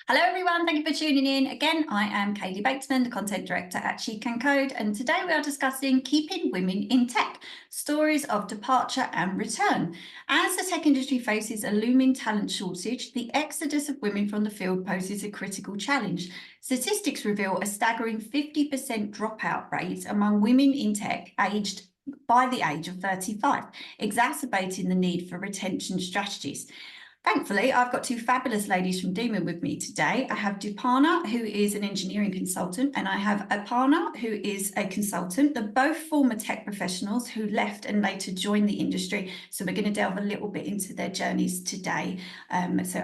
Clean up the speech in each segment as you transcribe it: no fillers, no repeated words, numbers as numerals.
Hello everyone, thank you for tuning in. Again, I am Kaylee Batesman, the Content Director at SheCanCode, and today we are discussing keeping women in tech, stories of departure and return. As the tech industry faces a looming talent shortage, the exodus of women from the field poses a critical challenge. Statistics reveal a staggering 50% dropout rate among women in tech aged by the age of 35, exacerbating the need for retention strategies. Thankfully, I've got two fabulous ladies from Daemon with me today. I have Deepana, who is an engineering consultant, and I have Aparna, who is a consultant. They're both former tech professionals who left and later joined the industry. So we're going to delve a little bit into their journeys today, so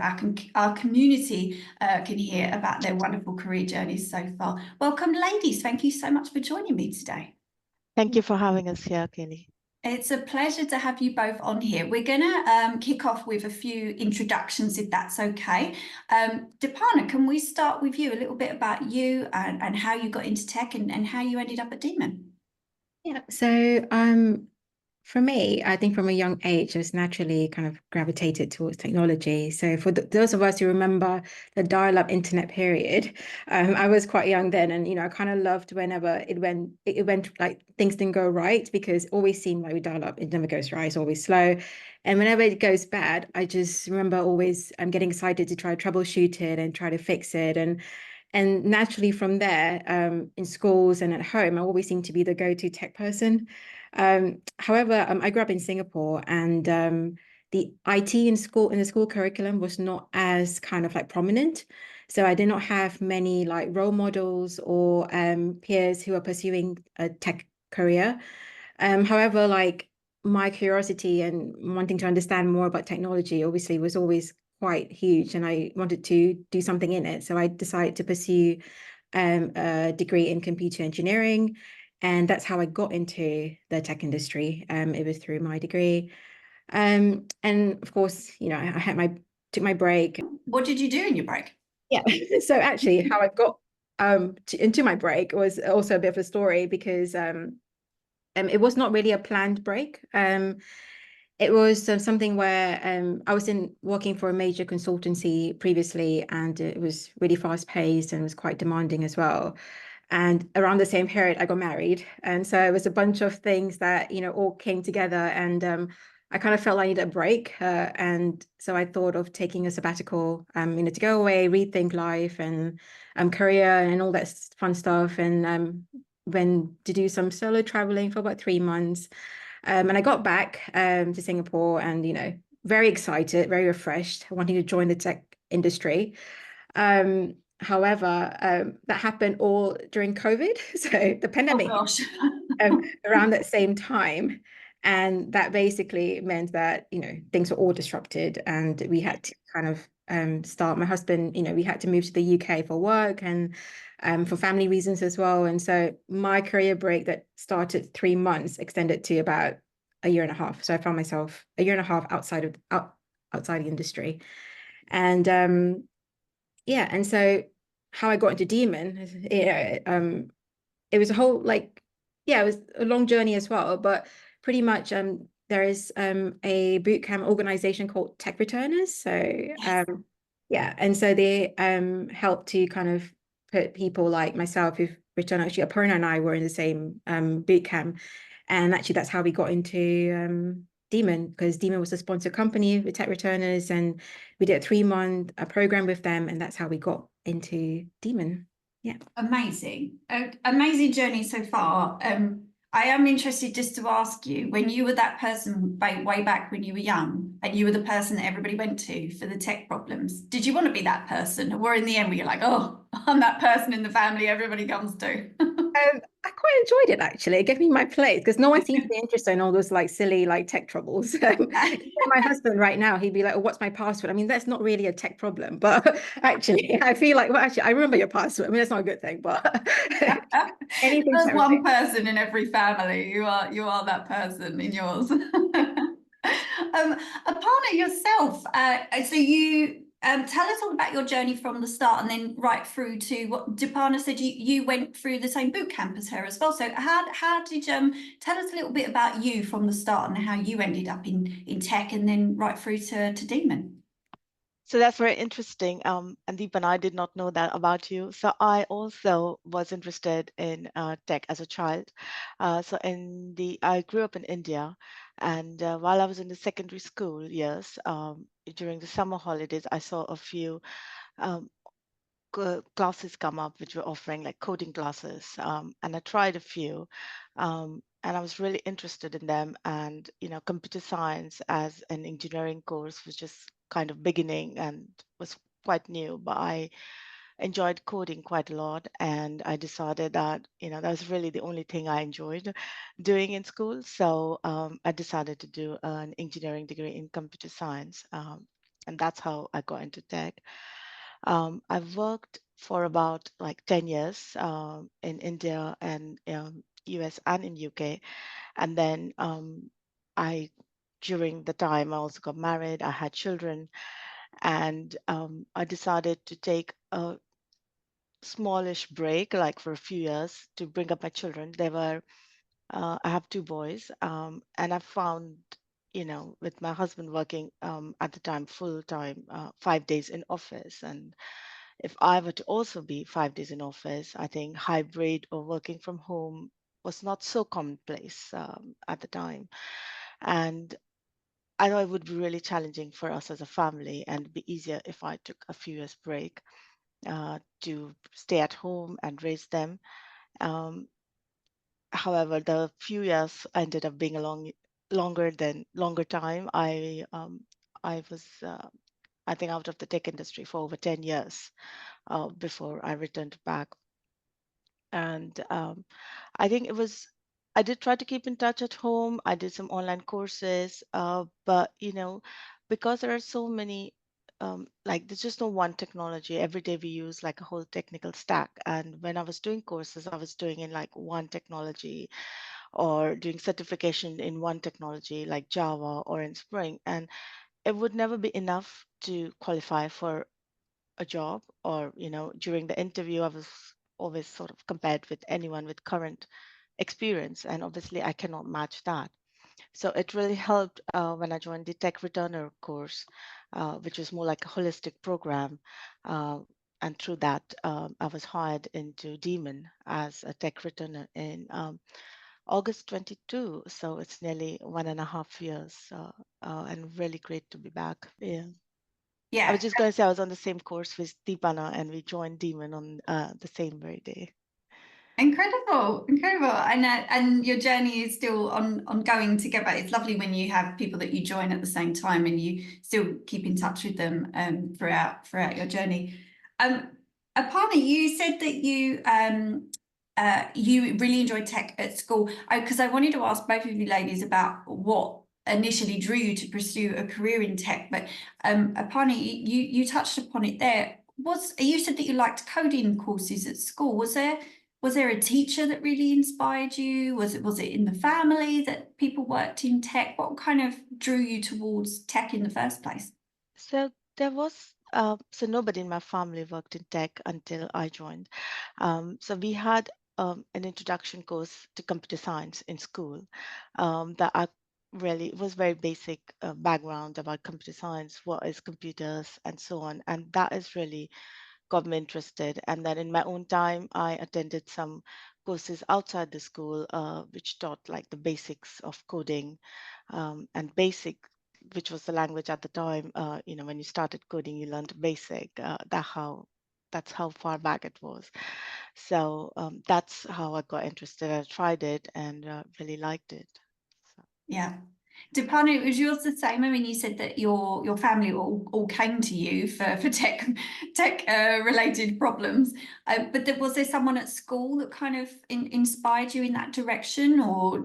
our community can hear about their wonderful career journeys so far. Welcome, ladies. Thank you so much for joining me today. Thank you for having us here, Kelly. It's a pleasure to have you both on here. We're going to kick off with a few introductions, if that's okay. Deepana, can we start with you? A little bit about you and how you got into tech and how you ended up at Daemon. Yeah, so for me, I think from a young age, I was naturally kind of gravitated towards technology. So for those of us who remember the dial-up internet period, I was quite young then, and I kind of loved whenever it went like things didn't go right, because it always seemed like with dial-up it never goes right, it's always slow, and whenever it goes bad, I just remember always getting excited to try to troubleshoot it and try to fix it, and naturally from there, in schools and at home, I always seemed to be the go-to tech person. However, I grew up in Singapore, and the IT in the school curriculum was not as kind of like prominent. So I did not have many like role models or peers who are pursuing a tech career. However, like my curiosity and wanting to understand more about technology obviously was always quite huge, and I wanted to do something in it. So I decided to pursue a degree in computer engineering, and that's how I got into the tech industry. It was through my degree. And of course, I took my break. What did you do in your break? Yeah. So actually how I got into my break was also a bit of a story, because it was not really a planned break. It was something where I was working for a major consultancy previously, and it was really fast paced and was quite demanding as well. And around the same period, I got married. And so it was a bunch of things that, all came together, and I kind of felt I needed a break. And so I thought of taking a sabbatical, to go away, rethink life and career and all that fun stuff. And went to do some solo traveling for about 3 months. And I got back to Singapore, and, very excited, very refreshed, wanting to join the tech industry. However, that happened all during COVID. So the pandemic, around that same time. And that basically meant that, things were all disrupted, and we had to kind of start. My husband, we had to move to the UK for work and for family reasons as well. And so my career break that started 3 months extended to about a year and a half. So I found myself a year and a half outside the industry. And and so how I got into Daemon, it was a whole it was a long journey as well. But pretty much there is a bootcamp organization called Tech Returners. So and so they help to kind of put people like myself who've returned. Actually, Aparna and I were in the same bootcamp, and actually that's how we got into Daemon, because Daemon was a sponsor company with Tech Returners, and we did a 3-month program with them, and that's how we got into Daemon. Yeah. Amazing. Amazing journey so far. I am interested just to ask you, when you were that person way back when you were young, and you were the person that everybody went to for the tech problems, did you want to be that person? Or in the end, were you like, oh, I'm that person in the family everybody comes to? I quite enjoyed it, actually. It gave me my place, because no one seemed to be interested in all those silly tech troubles. My husband right now, he'd be like, oh, what's my password? I mean, that's not really a tech problem, but actually I feel like, well, actually I remember your password. I mean, that's not a good thing, but anything. There's one person in every family. You are that person in yours. Aparna, yourself, so you tell us all about your journey from the start, and then right through to what Deepana said. You went through the same boot camp as her as well. So how did tell us a little bit about you from the start and how you ended up in tech, and then right through to Daemon? So that's very interesting. And Deepana, I did not know that about you. So I also was interested in tech as a child. I grew up in India, and while I was in the secondary school years, during the summer holidays, I saw a few um, classes come up which were offering like coding classes, and I tried a few, and I was really interested in them. And computer science as an engineering course was just kind of beginning and was quite new, but I enjoyed coding quite a lot, and I decided that that was really the only thing I enjoyed doing in school. So I decided to do an engineering degree in computer science, and that's how I got into tech. I've worked for about like 10 years in India and US and in UK. And then during the time, I also got married, I had children, and I decided to take a smallish break, like for a few years, to bring up my children. I have two boys, and I found, with my husband working at the time full time, 5 days in office, and if I were to also be 5 days in office, I think hybrid or working from home was not so commonplace at the time. And I know it would be really challenging for us as a family, and it'd be easier if I took a few years break to stay at home and raise them. Um, However, the few years ended up being a longer time. I was I think out of the tech industry for over 10 years before I returned back. And I think I did try to keep in touch at home. I did some online courses, but because there are so many, like there's just no one technology. Every day we use like a whole technical stack. And when I was doing courses, I was doing in like one technology or doing certification in one technology like Java or in Spring. And it would never be enough to qualify for a job, or during the interview I was always sort of compared with anyone with current experience, and obviously I cannot match that. So it really helped when I joined the tech returner course, which was more like a holistic program, uh, and through that I was hired into Daemon as a tech returner in August 22. So it's nearly 1.5 years, and really great to be back. Yeah. I was Yeah, just going to say I was on the same course with Deepana, and we joined Daemon on the same very day. incredible, incredible. And your journey is still ongoing together. It's lovely when you have people that you join at the same time and you still keep in touch with them throughout your journey. Aparna, you said that you really enjoyed tech at school. Because I wanted to ask both of you ladies about what initially drew you to pursue a career in tech. But Aparna, you touched upon it there. You said that you liked coding courses at school. Was there a teacher that really inspired you? Was it in the family that people worked in tech? What kind of drew you towards tech in the first place? So there was so nobody in my family worked in tech until I joined. So we had an introduction course to computer science in school, that I really it was very basic background about computer science, what is computers, and so on. And that is really got me interested. And then in my own time, I attended some courses outside the school, which taught like the basics of coding, and basic, which was the language at the time. When you started coding, you learned basic. That's how far back it was. So that's how I got interested. I tried it and really liked it. So. Yeah. Deepana, was yours the same? I mean, you said that your family all came to you for tech related problems, but was there someone at school that kind of inspired you in that direction, or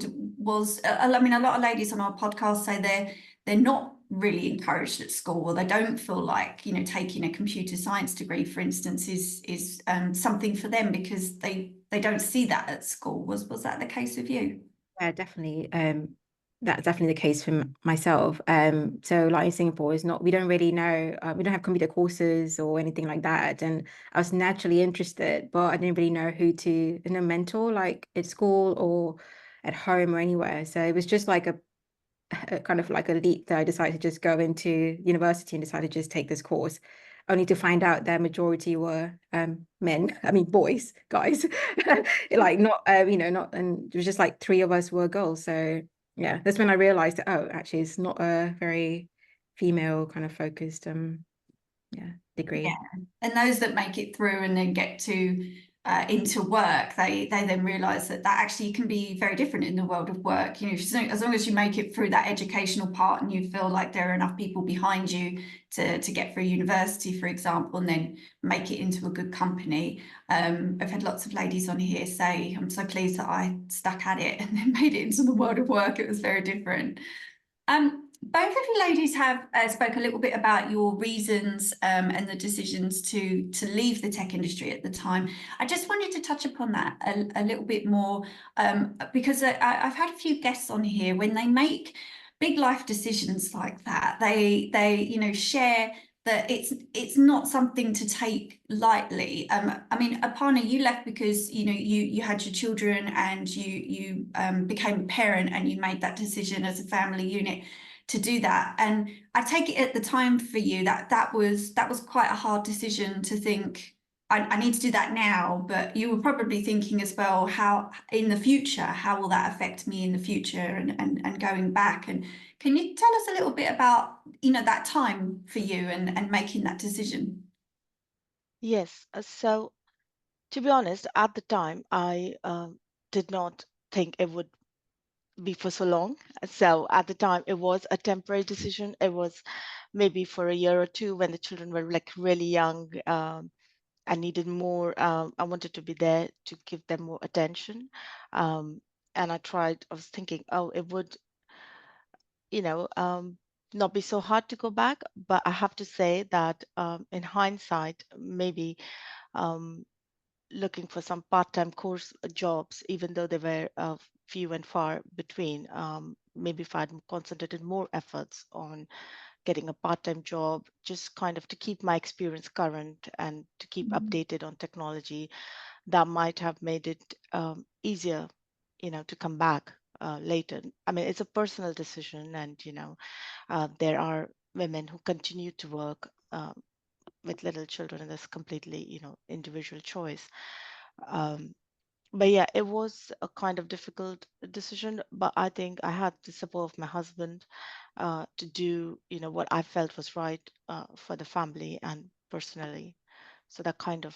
I mean, a lot of ladies on our podcast say they're not really encouraged at school, or they don't feel like taking a computer science degree, for instance, is something for them because they don't see that at school. Was that the case with you? Yeah, definitely. That's definitely the case for myself. So like in Singapore, we don't really know, we don't have computer courses or anything like that. And I was naturally interested, but I didn't really know who to, mentor, like at school or at home or anywhere. So it was just like kind of like a leap that I decided to just go into university and decided to just take this course, only to find out their majority were men. I mean, boys, guys, like not, not, and it was just like 3 of us were girls. So yeah, that's when I realized that, oh, actually, it's not a very female kind of focused, degree. Yeah, and those that make it through and then get to into work, they then realise that actually can be very different in the world of work. You know, as long as you make it through that educational part and you feel like there are enough people behind you to get through university, for example, and then make it into a good company. I've had lots of ladies on here say, I'm so pleased that I stuck at it and then made it into the world of work. It was very different. Both of you ladies have spoke a little bit about your reasons and the decisions to leave the tech industry at the time. I just wanted to touch upon that a little bit more because I've had a few guests on here when they make big life decisions like that. They share that it's not something to take lightly. I mean, Aparna, you left because you had your children and you became a parent and you made that decision as a family unit to do that. And I take it at the time for you that was quite a hard decision to think, I need to do that now, but you were probably thinking as well, how in the future, how will that affect me in the future and going back. And can you tell us a little bit about, that time for you and making that decision? Yes. So to be honest, at the time, I did not think it would be for so long. So at the time, it was a temporary decision. It was maybe for a year or two when the children were like really young. I needed more. I wanted to be there to give them more attention. Um, and I was thinking, oh, it would, you know, not be so hard to go back. But I have to say that in hindsight, maybe um, looking for some part-time course jobs, even though they were few and far between. Maybe if I'd concentrated more efforts on getting a part-time job, just kind of to keep my experience current and to keep updated on technology, that might have made it easier, to come back later. I mean, it's a personal decision, and there are women who continue to work with little children, and that's completely, individual choice. Um, but yeah, it was a kind of difficult decision, but I think I had the support of my husband to do, what I felt was right for the family and personally. So that kind of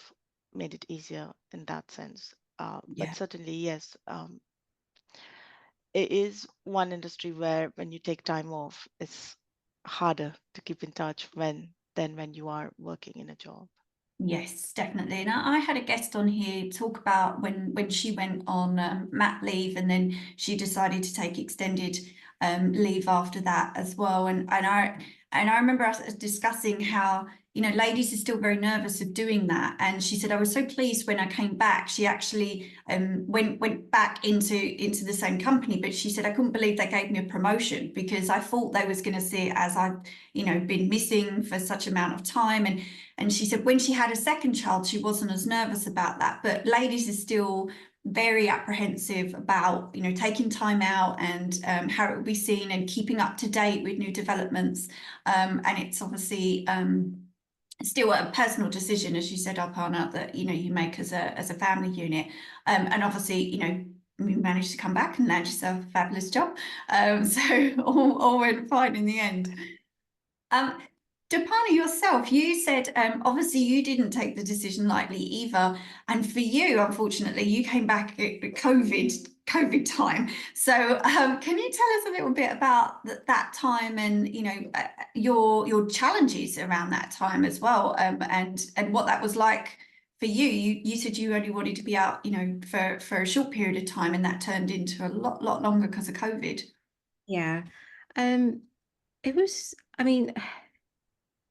made it easier in that sense. But Yeah. certainly, yes, it is one industry where when you take time off, it's harder to keep in touch than when you are working in a job. Yes, definitely. And I had a guest on here talk about when she went on mat leave and then she decided to take extended leave after that as well. And I remember us discussing how, ladies are still very nervous of doing that. And she said, I was so pleased when I came back. She actually went back into the same company, but she said, I couldn't believe they gave me a promotion because I thought they was going to see it as I've, been missing for such amount of time. And she said when she had a second child, she wasn't as nervous about that. But ladies are still very apprehensive about, taking time out and how it will be seen and keeping up to date with new developments. And it's obviously still a personal decision, as you said, Aparna, that, you make as a family unit. And obviously, you managed to come back and land yourself a fabulous job. So all went fine in the end. Deepana, yourself, you said obviously you didn't take the decision lightly either, and for you, unfortunately, you came back at COVID time. So, can you tell us a little bit about that time and your challenges around that time as well, and what that was like for you? You said you only wanted to be out, for a short period of time, and that turned into a lot longer because of COVID. Yeah. It was, I mean,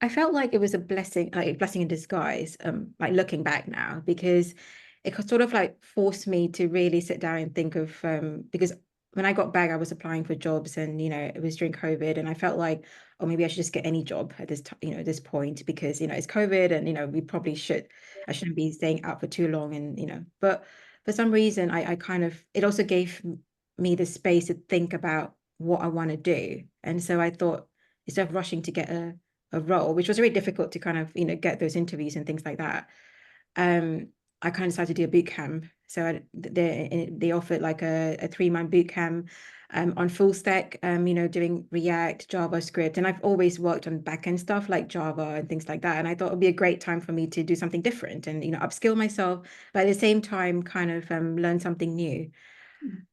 I felt like it was a blessing, like a blessing in disguise, like looking back now, because it sort of like forced me to really sit down and think of, because when I got back, I was applying for jobs and, it was during COVID and I felt like, oh, maybe I should just get any job at this time, at this point, because, it's COVID and, we probably I shouldn't be staying out for too long and, but for some reason I kind of, it also gave me the space to think about what I want to do. And so I thought, instead of rushing to get a role, which was really difficult to kind of, get those interviews and things like that, I kind of decided to do a boot camp. So they offered like a 3-month boot camp on full stack, doing React, JavaScript. And I've always worked on backend stuff like Java and things like that. And I thought it'd be a great time for me to do something different and, upskill myself, but at the same time, kind of learn something new.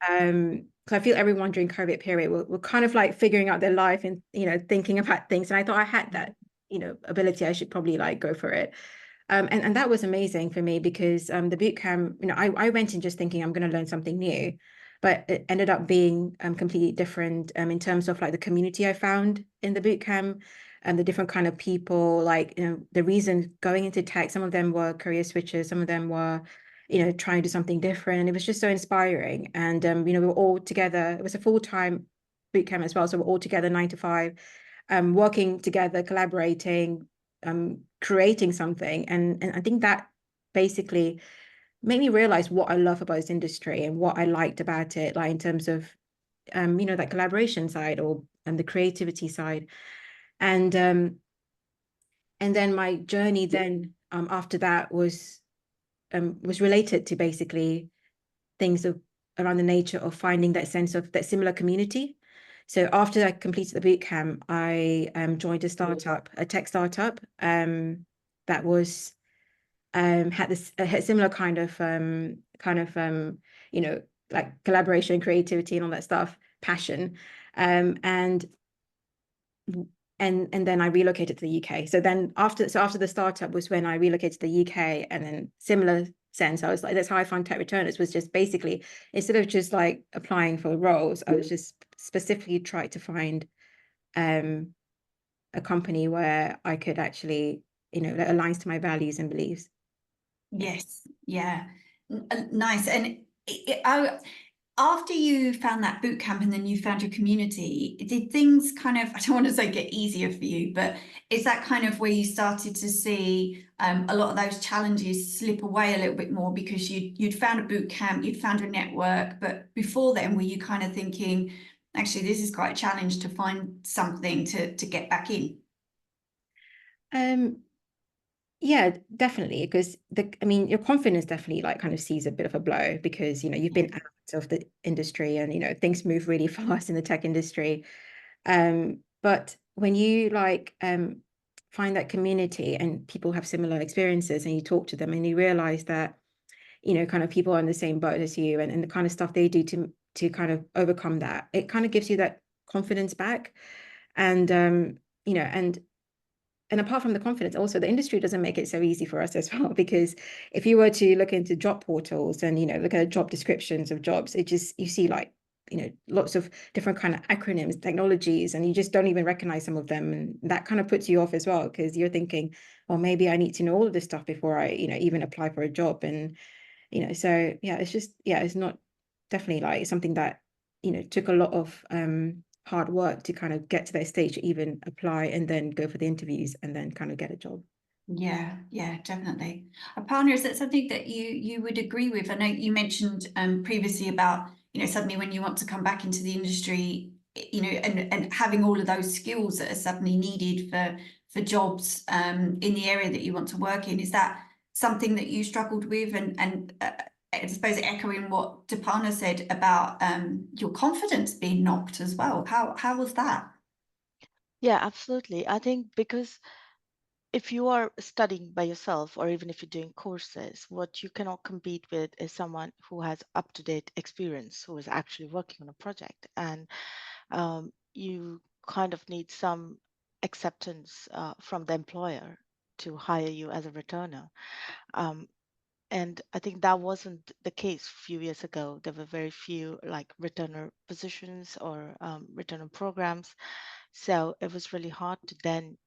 Because I feel everyone during COVID period were kind of like figuring out their life and, thinking about things. And I thought I had that, ability. I should probably like go for it. And that was amazing for me because the boot camp, I went in just thinking I'm going to learn something new, but it ended up being completely different in terms of like the community I found in the boot camp and the different kind of people, like, the reason going into tech, some of them were career switchers, some of them were, trying to do something different. And it was just so inspiring. And, we were all together. It was a full-time boot camp as well. So we're all together 9 to 5, working together, collaborating, creating something. And I think that basically made me realize what I love about this industry and what I liked about it, like in terms of, that collaboration side or and the creativity side. And then my journey then after that was related to basically things around the nature of finding that sense of that similar community. So after I completed the boot camp, I joined a startup, a tech startup, that was had this had similar kind of like collaboration, creativity, and all that stuff, passion, and then I relocated to the UK. So after the startup was when I relocated to the UK, and then similar sense, I was like, that's how I found tech returners, was just basically, instead of just like applying for roles, I was just specifically trying to find a company where I could actually, that aligns to my values and beliefs. Yes, yeah, nice. And after you found that boot camp and then you found your community, did things kind of, I don't want to say get easier for you, but is that kind of where you started to see a lot of those challenges slip away a little bit more because you'd found a boot camp, you'd found a network, but before then, were you kind of thinking, actually, this is quite a challenge to find something to get back in? Yeah, definitely. Because your confidence definitely like kind of sees a bit of a blow because, you've been out of the industry and, things move really fast in the tech industry. But when you like find that community and people have similar experiences and you talk to them and you realize that, kind of people are in the same boat as you and the kind of stuff they do to kind of overcome that, it kind of gives you that confidence back. And, and apart from the confidence, also the industry doesn't make it so easy for us as well, because if you were to look into job portals and, look at job descriptions of jobs, you see like, lots of different kind of acronyms, technologies, and you just don't even recognize some of them. And that kind of puts you off as well, because you're thinking, well, maybe I need to know all of this stuff before I, even apply for a job. And, so yeah, it's not definitely like something that, took a lot of hard work to kind of get to that stage to even apply and then go for the interviews and then kind of get a job. Yeah, definitely. Aparna, is that something that you would agree with? I know you mentioned previously about, suddenly when you want to come back into the industry, and having all of those skills that are suddenly needed for jobs in the area that you want to work in. Is that something that you struggled with? And I suppose echoing what Deepana said about your confidence being knocked as well. How was that? Yeah, absolutely. I think because if you are studying by yourself or even if you're doing courses, what you cannot compete with is someone who has up-to-date experience, who is actually working on a project. And you kind of need some acceptance from the employer to hire you as a returner. And I think that wasn't the case a few years ago. There were very few like returner positions or returner programs. So it was really hard to then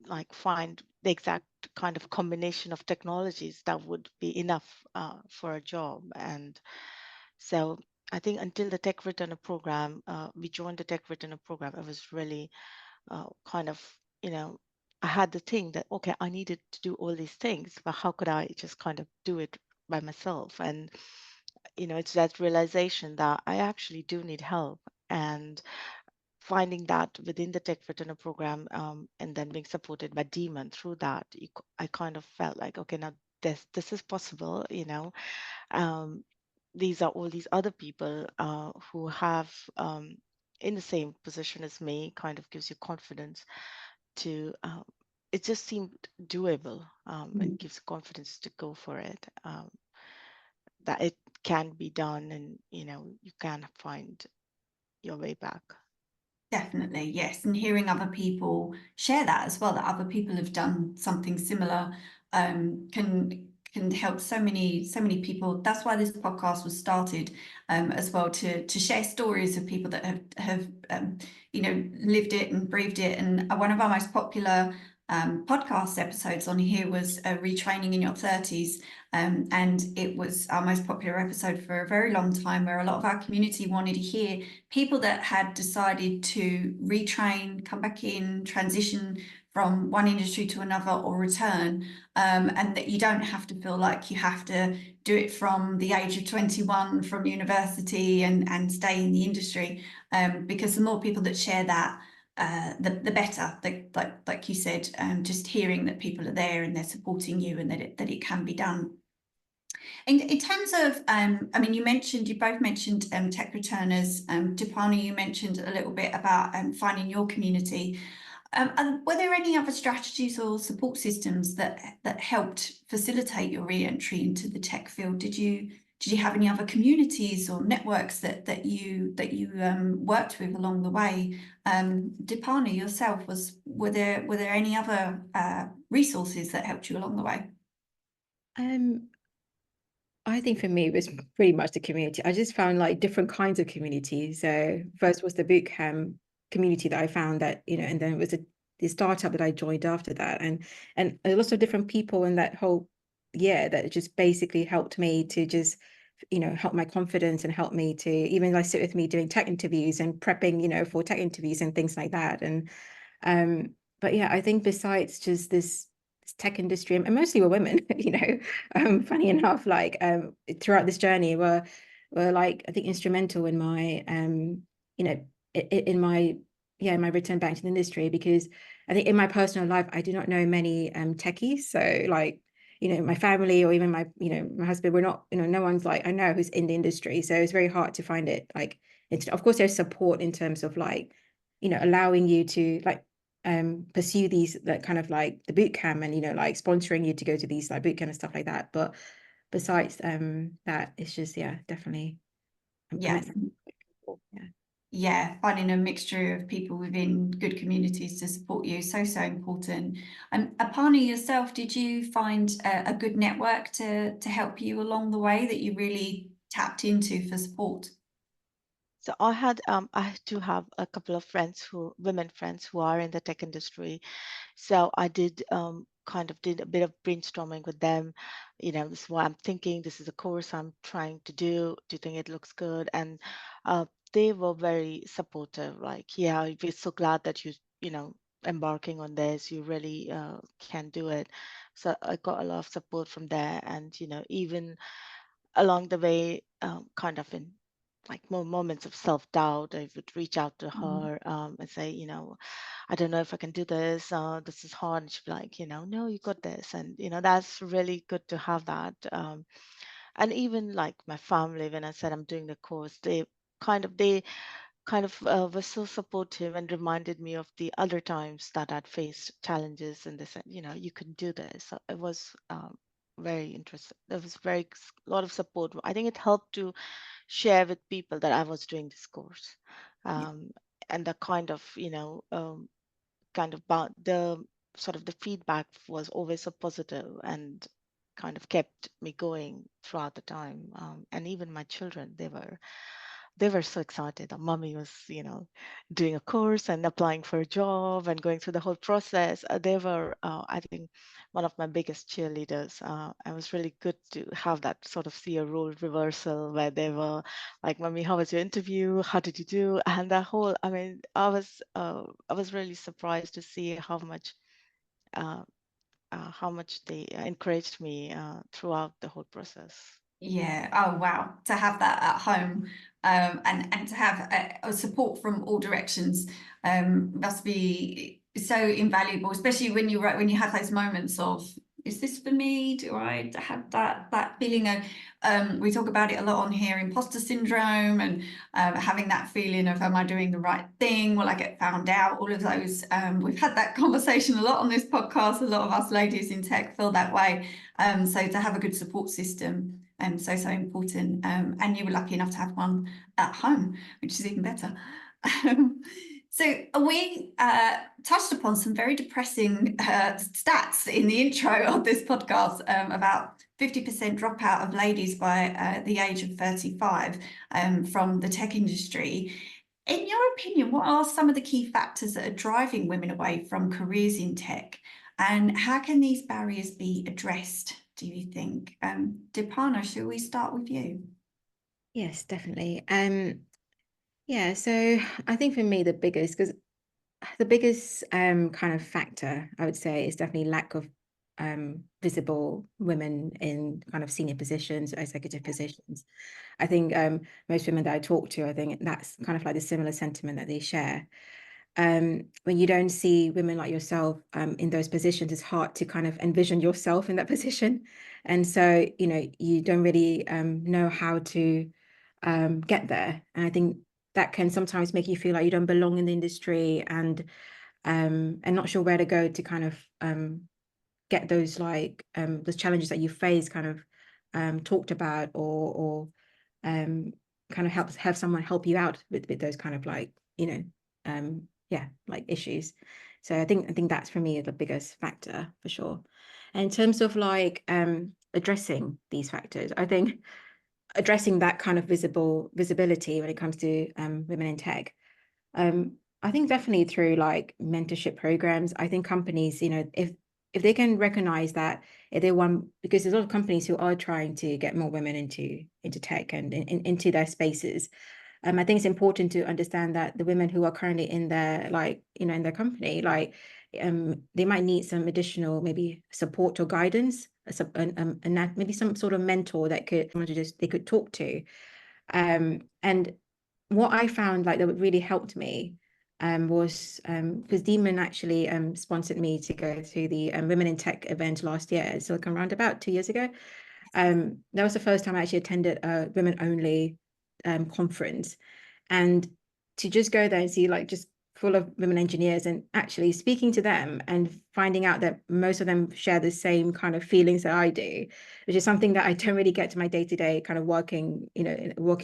like find the exact kind of combination of technologies that would be enough for a job. And so I think until the tech returner program, we joined the tech returner program, it was really kind of, I had the thing that, okay, I needed to do all these things, but how could I just kind of do it by myself? And, it's that realization that I actually do need help. And finding that within the tech returner program, and then being supported by Daemon through that, I kind of felt like, okay, now this is possible, um, these are all these other people who have in the same position as me, kind of gives you confidence to it just seemed doable, and gives confidence to go for it, that it can be done, and you can find your way back. Definitely, yes. And hearing other people share that as well, that other people have done something similar, can help so many people. That's why this podcast was started, as well, to share stories of people that have lived it and breathed it. And one of our most popular podcast episodes on here was retraining in your 30s. And it was our most popular episode for a very long time, where a lot of our community wanted to hear people that had decided to retrain, come back in, transition from one industry to another, or return, and that you don't have to feel like you have to do it from the age of 21 from university and stay in the industry, because the more people that share that, the better. Like you said, just hearing that people are there and they're supporting you, and that it can be done. In terms of, I mean, you both mentioned tech returners. Deepana, you mentioned a little bit about finding your community. And were there any other strategies or support systems that helped facilitate your re-entry into the tech field? Did you have any other communities or networks that you worked with along the way? Deepana, yourself, were there any other resources that helped you along the way? I think for me, it was pretty much the community. I just found like different kinds of communities. So first was the bootcamp community that I found, that, and then it was the startup that I joined after that. And lots of different people in that whole year that just basically helped me to just, help my confidence, and help me to even like sit with me doing tech interviews and prepping, for tech interviews and things like that. And but yeah, I think besides just this tech industry, and mostly we're women, funny enough, like throughout this journey, were like, I think, instrumental in my in my in my return back to the industry, because I think in my personal life I do not know many techies. So like, my family, or even my husband, we're not, no one's like I know who's in the industry. So it's very hard to find it. Like, of course there's support in terms of like, allowing you to like pursue these, that kind of like the boot camp, and like sponsoring you to go to these like boot camp and stuff like that. But besides that, it's just, yeah, definitely I met some people. Yeah, finding a mixture of people within good communities to support you, so important. Aparna, yourself, did you find a good network to help you along the way that you really tapped into for support? So I do have a couple of women friends who are in the tech industry. So I did kind of did a bit of brainstorming with them. This is what I'm thinking. This is a course I'm trying to do. Do you think it looks good? And they were very supportive. Like, yeah, we're so glad that embarking on this. You really can do it. So I got a lot of support from there, and even along the way, kind of in like more moments of self-doubt, I would reach out to her, and say, I don't know if I can do this. This is hard. And she'd be like, no, you got this. And, that's really good to have that. And even like my family, when I said I'm doing the course, they kind of were so supportive and reminded me of the other times that I'd faced challenges, and they said, you can do this. So it was very interesting. There was a lot of support. I think it helped to share with people that I was doing this course, um, and the kind of the sort of the feedback was always so positive, and kind of kept me going throughout the time. And even my children, they were so excited that mommy was, doing a course and applying for a job and going through the whole process. They were, I think, one of my biggest cheerleaders. It was really good to have that sort of see a role reversal where they were like, "Mommy, how was your interview? How did you do?" And the whole, I mean, I was really surprised to see uh, how much they encouraged me throughout the whole process. Yeah. Oh, wow. To have that at home, and to have a support from all directions, must be so invaluable, especially when when you have those moments of, is this for me? Do I have that feeling of, we talk about it a lot on here, imposter syndrome, and having that feeling of, am I doing the right thing? Will I get found out? All of those. We've had that conversation a lot on this podcast. A lot of us ladies in tech feel that way. So to have a good support system, so important. And you were lucky enough to have one at home, which is even better. So we touched upon some very depressing stats in the intro of this podcast, about 50% dropout of ladies by the age of 35, from the tech industry. In your opinion, what are some of the key factors that are driving women away from careers in tech? And how can these barriers be addressed, do you think? Deepana, shall we start with you? Yes, definitely. Yeah, so I think for me because the biggest kind of factor I would say is definitely lack of visible women in kind of senior positions, executive positions. I think most women that I talk to, I think that's kind of like the similar sentiment that they share. When you don't see women like yourself in those positions, it's hard to kind of envision yourself in that position. And so, you don't really know how to get there. And I think that can sometimes make you feel like you don't belong in the industry and not sure where to go to kind of get those challenges that you face kind of talked about or kind of have someone help you out with those kind of like like issues. So I think that's for me the biggest factor for sure. And in terms of like addressing these factors, I think addressing that kind of visibility when it comes to women in tech, I think definitely through like mentorship programs. I think companies, if they can recognize that, if they want, because there's a lot of companies who are trying to get more women into tech and into their spaces. I think it's important to understand that the women who are currently in their in their company, they might need some additional maybe support or guidance, and maybe some sort of mentor that they could talk to. And what I found like that really helped me was because Daemon actually sponsored me to go to the Women in Tech event last year at Silicon Roundabout 2 years ago. That was the first time I actually attended a women only conference, and to just go there and see like just full of women engineers and actually speaking to them and finding out that most of them share the same kind of feelings that I do, which is something that I don't really get to my day-to-day kind of working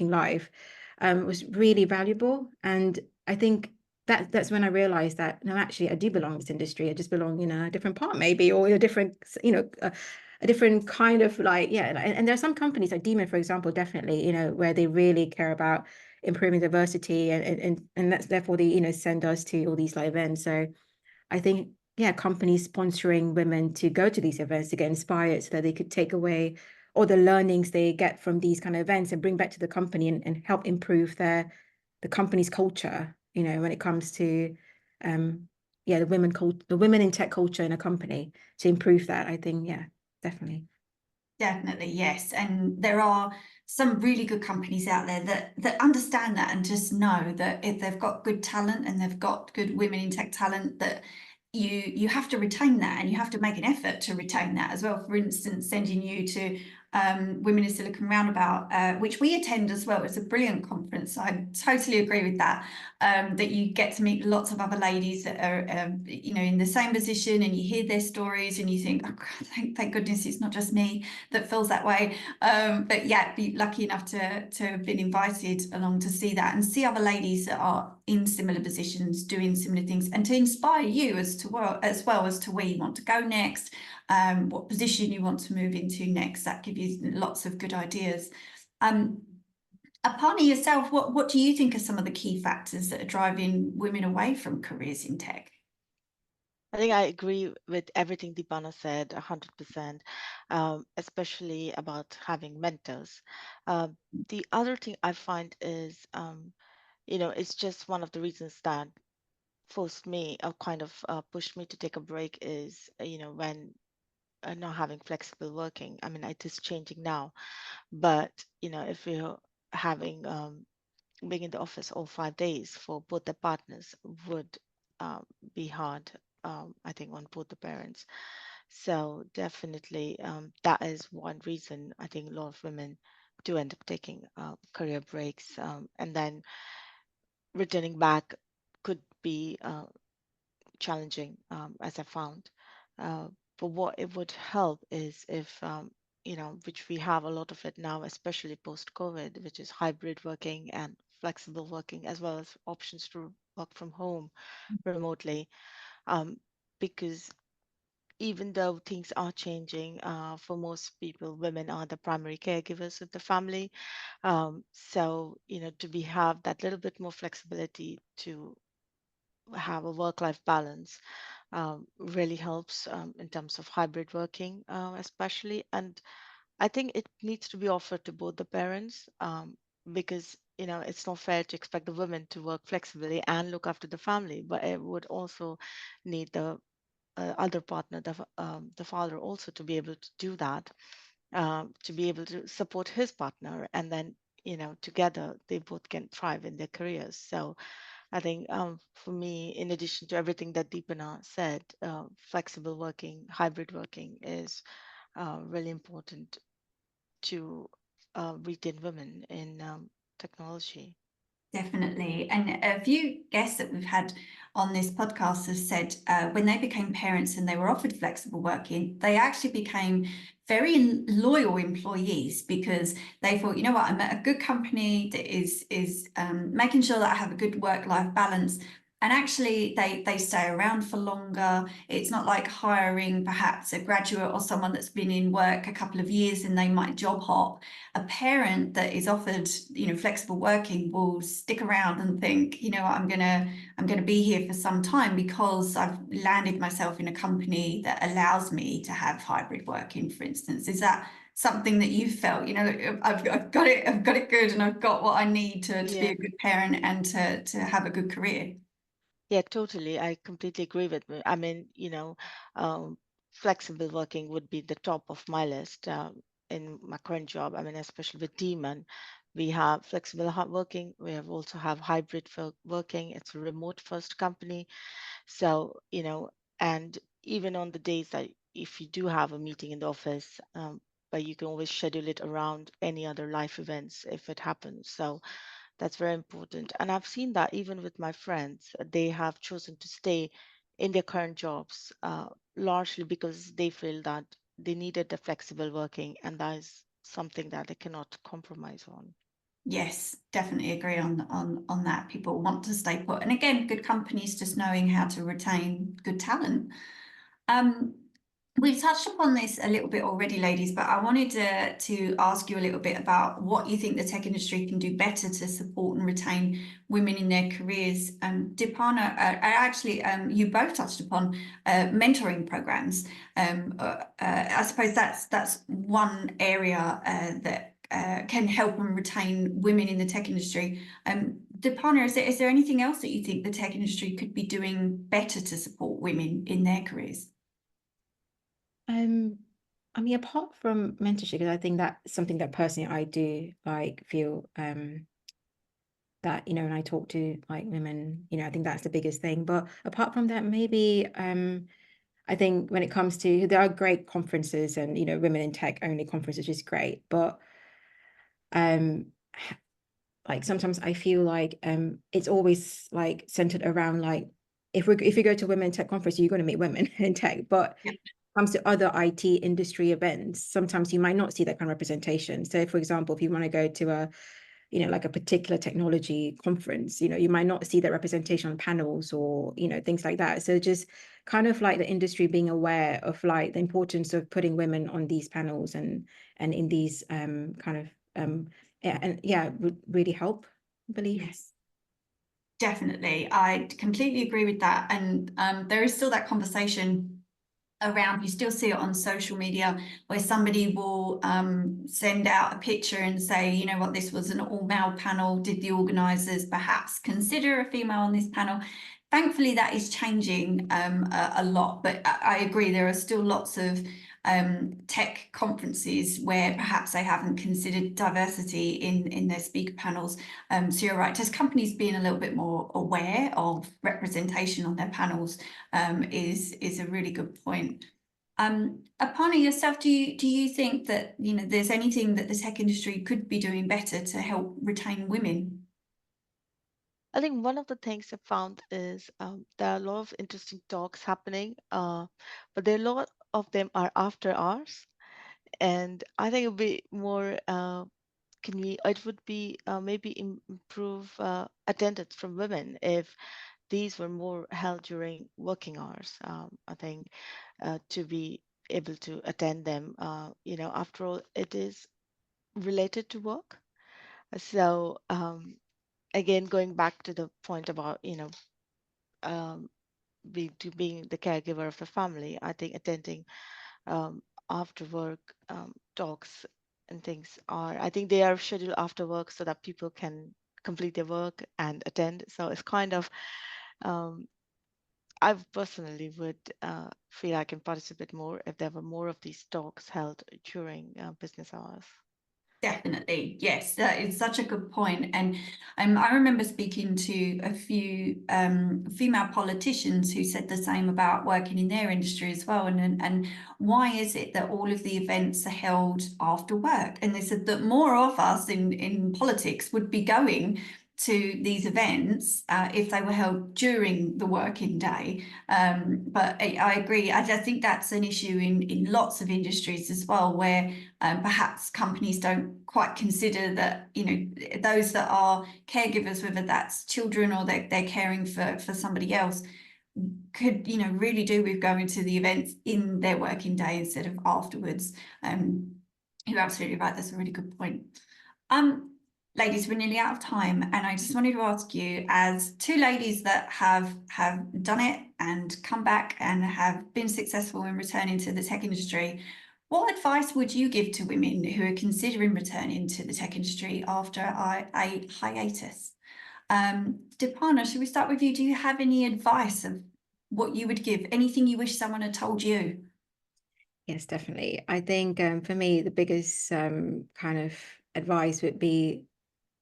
life, was really valuable. And I think that's when I realized that no, actually I do belong in this industry. I just belong in a different part maybe, or in a different, a different kind of and there are some companies like Daemon, for example, definitely, where they really care about improving diversity and that's therefore they, send us to all these like events. So I think, yeah, companies sponsoring women to go to these events to get inspired so that they could take away all the learnings they get from these kind of events and bring back to the company and help improve the company's culture, when it comes to the women in tech culture in a company, to improve that. I think, yeah, definitely. Definitely, yes. And there are some really good companies out there that understand that and just know that if they've got good talent and they've got good women in tech talent, that you have to retain that and you have to make an effort to retain that as well. For instance, sending you to Women in Silicon Roundabout, which we attend as well. It's a brilliant conference. I totally agree with that. That you get to meet lots of other ladies that are, in the same position, and you hear their stories, and you think, oh, God, thank goodness it's not just me that feels that way. But yeah, be lucky enough to have been invited along to see that and see other ladies that are in similar positions doing similar things, and to inspire you as well as to where you want to go next, what position you want to move into next. That gives you lots of good ideas. Aparna, yourself, what do you think are some of the key factors that are driving women away from careers in tech? I think I agree with everything Deepana said 100%, especially about having mentors. The other thing I find is, it's just one of the reasons that forced me or kind of pushed me to take a break is, when not having flexible working. I mean, it is changing now, but if we're having being in the office all 5 days for both the partners would be hard, I think, on both the parents. So definitely, that is one reason I think a lot of women do end up taking career breaks, and then returning back could be challenging, as I found. Uh, but what it would help is if, which we have a lot of it now, especially post-COVID, which is hybrid working and flexible working, as well as options to work from home remotely. Um, because even though things are changing, for most people, women are the primary caregivers of the family. So, to have that little bit more flexibility to have a work-life balance really helps in terms of hybrid working, especially. And I think it needs to be offered to both the parents, because it's not fair to expect the women to work flexibly and look after the family, but it would also need the other partner, the father, also to be able to do that, to be able to support his partner, and then together they both can thrive in their careers. So I think, for me, in addition to everything that Deepana said, flexible working, hybrid working is really important to retain women in technology. Definitely. And a few guests that we've had on this podcast have said when they became parents and they were offered flexible working, they actually became very loyal employees because they thought, you know what, I'm at a good company that is making sure that I have a good work-life balance. And actually, they stay around for longer. It's not like hiring perhaps a graduate or someone that's been in work a couple of years and they might job hop. A parent that is offered, flexible working will stick around and think, you know what, I'm gonna be here for some time because I've landed myself in a company that allows me to have hybrid working, for instance. Is that something that you felt, I've got it good and I've got what I need to be Yeah. a good parent and to have a good career? Yeah, totally. I completely agree with you. I mean, flexible working would be the top of my list, in my current job. I mean, especially with Daemon, we have flexible working. We have also have hybrid working. It's a remote first company. So, and even on the days that if you do have a meeting in the office, but you can always schedule it around any other life events if it happens. So that's very important. And I've seen that even with my friends, they have chosen to stay in their current jobs, largely because they feel that they needed the flexible working, and that is something that they cannot compromise on. Yes, definitely agree on that. People want to stay put. And again, good companies just knowing how to retain good talent. We touched upon this a little bit already, ladies, but I wanted to ask you a little bit about what you think the tech industry can do better to support and retain women in their careers. Deepana, actually, you both touched upon mentoring programs. I suppose that's one area that can help and retain women in the tech industry. Deepana, is there anything else that you think the tech industry could be doing better to support women in their careers? I mean, apart from mentorship, because I think that's something that personally I do feel that, when I talk to women, I think that's the biggest thing. But apart from that, maybe I think when it comes to, there are great conferences and, women in tech only conferences, which is great. But sometimes I feel it's always centered around if you go to women in tech conference, you're going to meet women in tech. But Yep. comes to other IT industry events, sometimes you might not see that kind of representation. So, for example, if you want to go to a particular technology conference, you might not see that representation on panels or, things like that. So just kind of the industry being aware of the importance of putting women on these panels and in these would really help, I believe. Yes, definitely. I completely agree with that. And there is still that conversation around, you still see it on social media where somebody will send out a picture and say, you know what, this was an all-male panel. Did the organisers perhaps consider a female on this panel? Thankfully, that is changing a lot, but I agree, there are still lots of tech conferences where perhaps they haven't considered diversity in their speaker panels. So you're right, just companies being a little bit more aware of representation on their panels is a really good point. Aparna, yourself, do you think that there's anything that the tech industry could be doing better to help retain women? I think one of the things I found is there are a lot of interesting talks happening, but there are a lot of them are after hours, and I think it would be more it would be maybe improve attendance from women if these were more held during working hours. I think to be able to attend them, after all, it is related to work. So again, going back to the point about um, being the caregiver of the family, I think attending um, after work talks and things I think they are scheduled after work so that people can complete their work and attend. So it's kind of um, I personally would feel I can participate more if there were more of these talks held during business hours. Definitely, yes, that is such a good point. And I remember speaking to a few female politicians who said the same about working in their industry as well. And why is it that all of the events are held after work? And they said that more of us in politics would be going to these events if they were held during the working day. But I agree. I think that's an issue in lots of industries as well, where perhaps companies don't quite consider that, those that are caregivers, whether that's children or they're caring for somebody else, could, really do with going to the events in their working day instead of afterwards. You're absolutely right. That's a really good point. Ladies, we're nearly out of time, and I just wanted to ask you, as two ladies that have done it and come back and have been successful in returning to the tech industry, what advice would you give to women who are considering returning to the tech industry after a hiatus? Deepana, should we start with you? Do you have any advice of what you would give? Anything you wish someone had told you? Yes, definitely. I think for me, the biggest kind of advice would be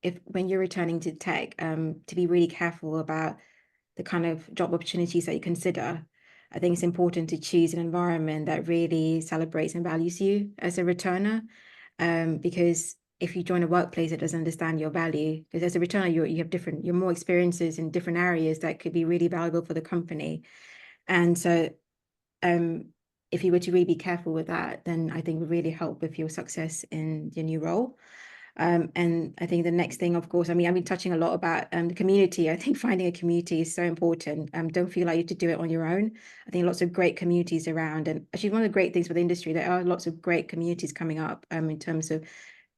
if when you're returning to tech, to be really careful about the kind of job opportunities that you consider. I think it's important to choose an environment that really celebrates and values you as a returner, because if you join a workplace that doesn't understand your value, because as a returner, you have you're more experiences in different areas that could be really valuable for the company. And so if you were to really be careful with that, then I think it would really help with your success in your new role. And I think the next thing, of course, I've been touching a lot about the community. I think finding a community is so important. Don't feel like you have to do it on your own. I think lots of great communities around. And actually, one of the great things for the industry, there are lots of great communities coming up in terms of,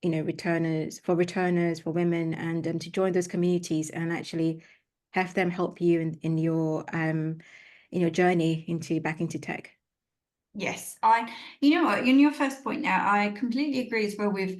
returners, for women, and to join those communities and actually have them help you in your journey back into tech. Yes, you know what, in your first point now, I completely agree as well with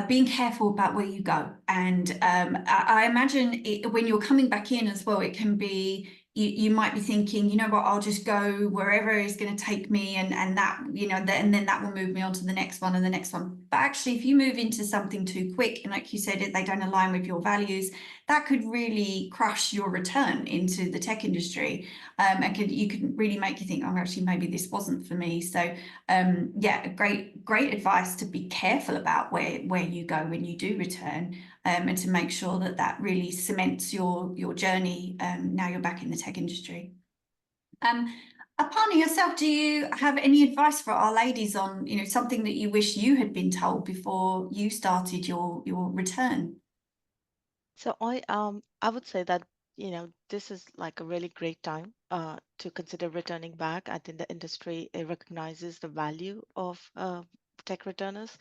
being careful about where you go. And I imagine when you're coming back in as well, it can be, you might be thinking, you know what, I'll just go wherever it's going to take me, and that, and then that will move me on to the next one and the next one. But actually, if you move into something too quick, and like you said, if they don't align with your values, that could really crush your return into the tech industry. And you could really make you think, oh, actually, maybe this wasn't for me. So yeah, great advice to be careful about where you go when you do return, and to make sure that really cements your journey now you're back in the tech industry. Aparna, yourself, do you have any advice for our ladies on something that you wish you had been told before you started your return? So I would say that this is like a really great time to consider returning back. I think the industry recognizes the value of tech returners,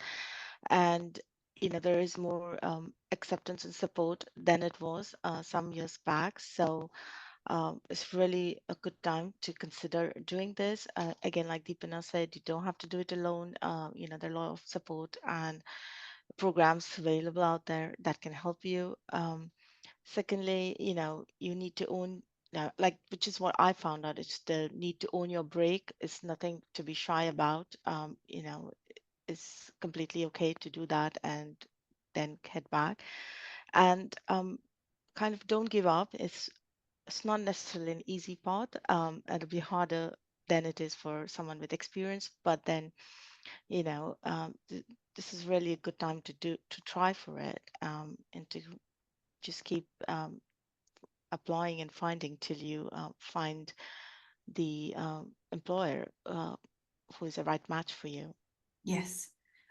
and there is more acceptance and support than it was some years back. So it's really a good time to consider doing this. Again, like Deepana said, you don't have to do it alone. There are a lot of support and programs available out there that can help you. Secondly, you need to own like, which is what I found out. It's the need to own your break. It's nothing to be shy about. It's completely okay to do that and then head back. And kind of don't give up. It's not necessarily an easy path. It'll be harder than it is for someone with experience. But then, this is really a good time to try for it, and to just keep applying and finding till you find the employer who is the right match for you. Yes,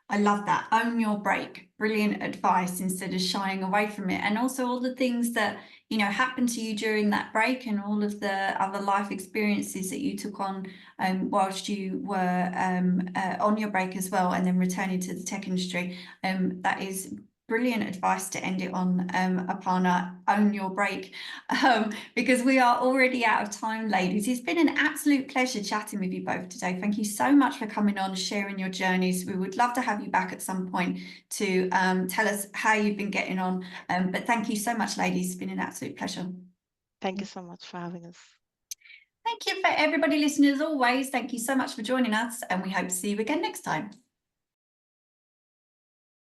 I love that. Own your break. Brilliant advice instead of shying away from it. And also all the things that, happened to you during that break and all of the other life experiences that you took on whilst you were on your break as well, and then returning to the tech industry. That is brilliant advice to end it on, Aparna. Own your break, because we are already out of time, ladies. It's been an absolute pleasure chatting with you both today. Thank you so much for coming on, sharing your journeys. We would love to have you back at some point to tell us how you've been getting on. But thank you so much, ladies. It's been an absolute pleasure. Thank you so much for having us. Thank you for everybody listening as always. Thank you so much for joining us, and we hope to see you again next time.